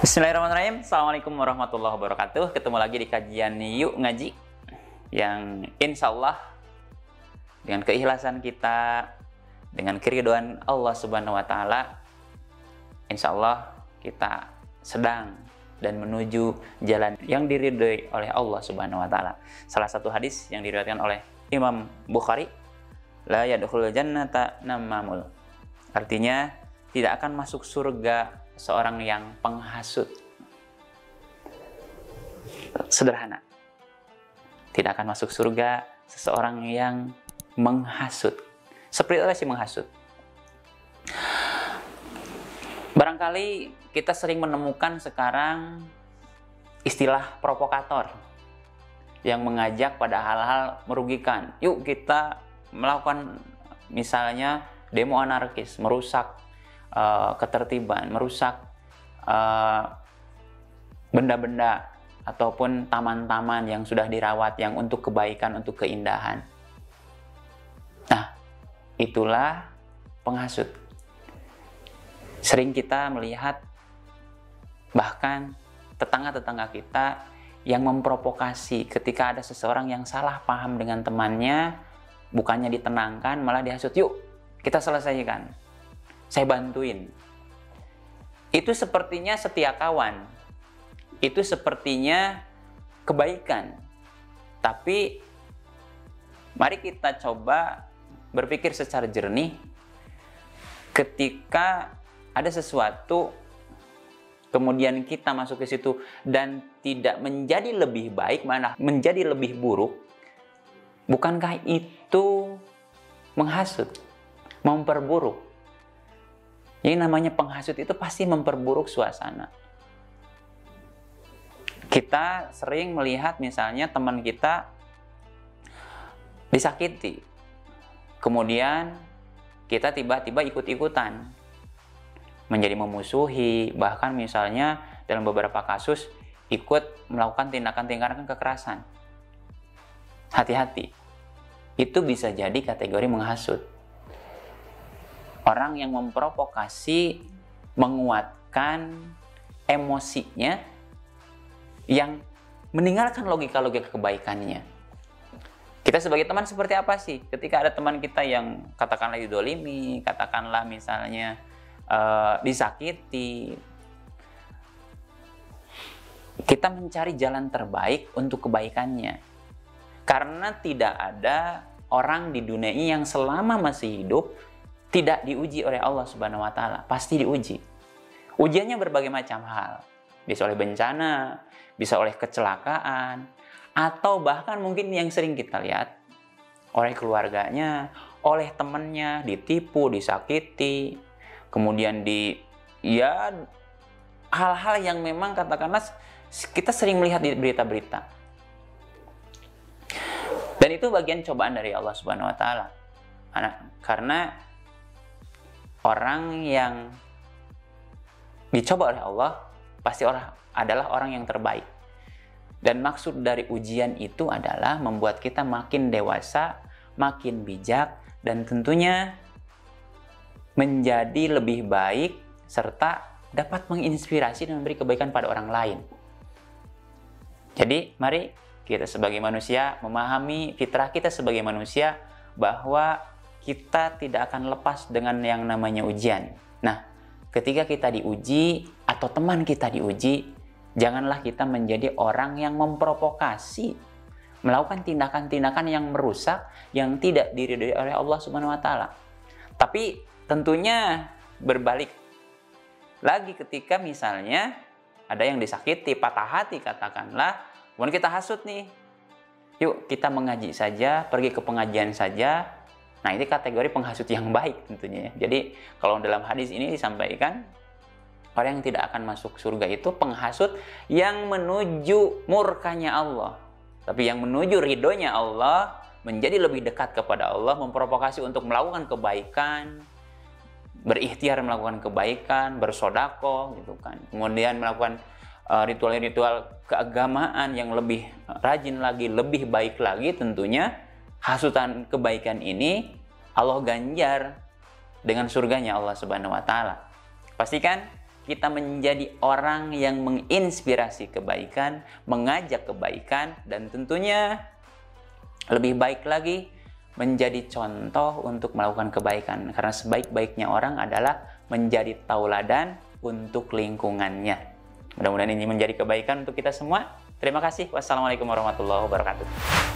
Bismillahirrahmanirrahim. Assalamualaikum warahmatullahi wabarakatuh. Ketemu lagi di kajian Yuk Ngaji, yang insya Allah dengan keikhlasan kita, dengan keridhaan Allah Subhanahu wa Ta'ala, insya Allah kita sedang dan menuju jalan yang diridhoi oleh Allah Subhanahu wa Ta'ala. Salah satu hadis yang diriwayatkan oleh Imam Bukhari, la yadkhulul jannata namamul, artinya tidak akan masuk surga seorang yang penghasut. Sederhana, tidak akan masuk surga seseorang yang menghasut. Seperti apa sih menghasut? Barangkali kita sering menemukan sekarang istilah provokator yang mengajak pada hal-hal merugikan. Yuk kita melakukan misalnya demo anarkis, merusak ketertiban, merusak benda-benda ataupun taman-taman yang sudah dirawat, yang untuk kebaikan, untuk keindahan. Nah, itulah penghasut. Sering kita melihat bahkan tetangga-tetangga kita yang memprovokasi ketika ada seseorang yang salah paham dengan temannya, bukannya ditenangkan, malah dihasut. Yuk, kita selesaikan. Saya bantuin. Itu sepertinya setia kawan. Itu sepertinya kebaikan. Tapi mari kita coba berpikir secara jernih. Ketika ada sesuatu kemudian kita masuk ke situ dan tidak menjadi lebih baik, malah menjadi lebih buruk, bukankah itu menghasut, memperburuk? Yang namanya penghasut itu pasti memperburuk suasana. Kita sering melihat misalnya teman kita disakiti, kemudian kita tiba-tiba ikut-ikutan menjadi memusuhi, bahkan misalnya dalam beberapa kasus ikut melakukan tindakan-tindakan kekerasan. Hati-hati, itu bisa jadi kategori menghasut. Orang yang memprovokasi, menguatkan emosinya, yang meninggalkan logika-logika kebaikannya. Kita sebagai teman seperti apa sih? Ketika ada teman kita yang katakanlah didolimi, katakanlah misalnya disakiti, kita mencari jalan terbaik untuk kebaikannya. Karena tidak ada orang di dunia ini yang selama masih hidup tidak diuji oleh Allah Subhanahu wa Ta'ala. Pasti diuji. Ujiannya berbagai macam hal. Bisa oleh bencana, bisa oleh kecelakaan, atau bahkan mungkin yang sering kita lihat oleh keluarganya, oleh temannya, ditipu, disakiti, kemudian hal-hal yang memang katakanlah kita sering melihat di berita-berita. Dan itu bagian cobaan dari Allah Subhanahu wa Ta'ala. Karena orang yang dicoba oleh Allah pasti adalah orang yang terbaik. Dan maksud dari ujian itu adalah membuat kita makin dewasa, makin bijak, dan tentunya menjadi lebih baik serta dapat menginspirasi dan memberi kebaikan pada orang lain. Jadi mari kita sebagai manusia memahami fitrah kita sebagai manusia bahwa kita tidak akan lepas dengan yang namanya ujian. Nah, ketika kita diuji atau teman kita diuji, janganlah kita menjadi orang yang memprovokasi, melakukan tindakan-tindakan yang merusak, yang tidak diridhoi oleh Allah Subhanahu wa Ta'ala. Tapi tentunya berbalik lagi ketika misalnya ada yang disakiti, patah hati katakanlah, kemudian kita hasut nih. Yuk kita mengaji saja, pergi ke pengajian saja. Nah, ini kategori penghasut yang baik tentunya ya. Jadi, kalau dalam hadis ini disampaikan, orang yang tidak akan masuk surga itu penghasut yang menuju murkanya Allah. Tapi yang menuju ridhonya Allah, menjadi lebih dekat kepada Allah, memprovokasi untuk melakukan kebaikan, berikhtiar melakukan kebaikan, bersedekah gitu kan. Kemudian melakukan ritual-ritual keagamaan yang lebih rajin lagi, lebih baik lagi tentunya. Hasutan kebaikan ini Allah ganjar dengan surganya Allah Subhanahu wa Ta'ala. Pastikan kita menjadi orang yang menginspirasi kebaikan, mengajak kebaikan, dan tentunya lebih baik lagi menjadi contoh untuk melakukan kebaikan. Karena sebaik-baiknya orang adalah menjadi tauladan untuk lingkungannya. Mudah-mudahan ini menjadi kebaikan untuk kita semua. Terima kasih. Wassalamualaikum warahmatullahi wabarakatuh.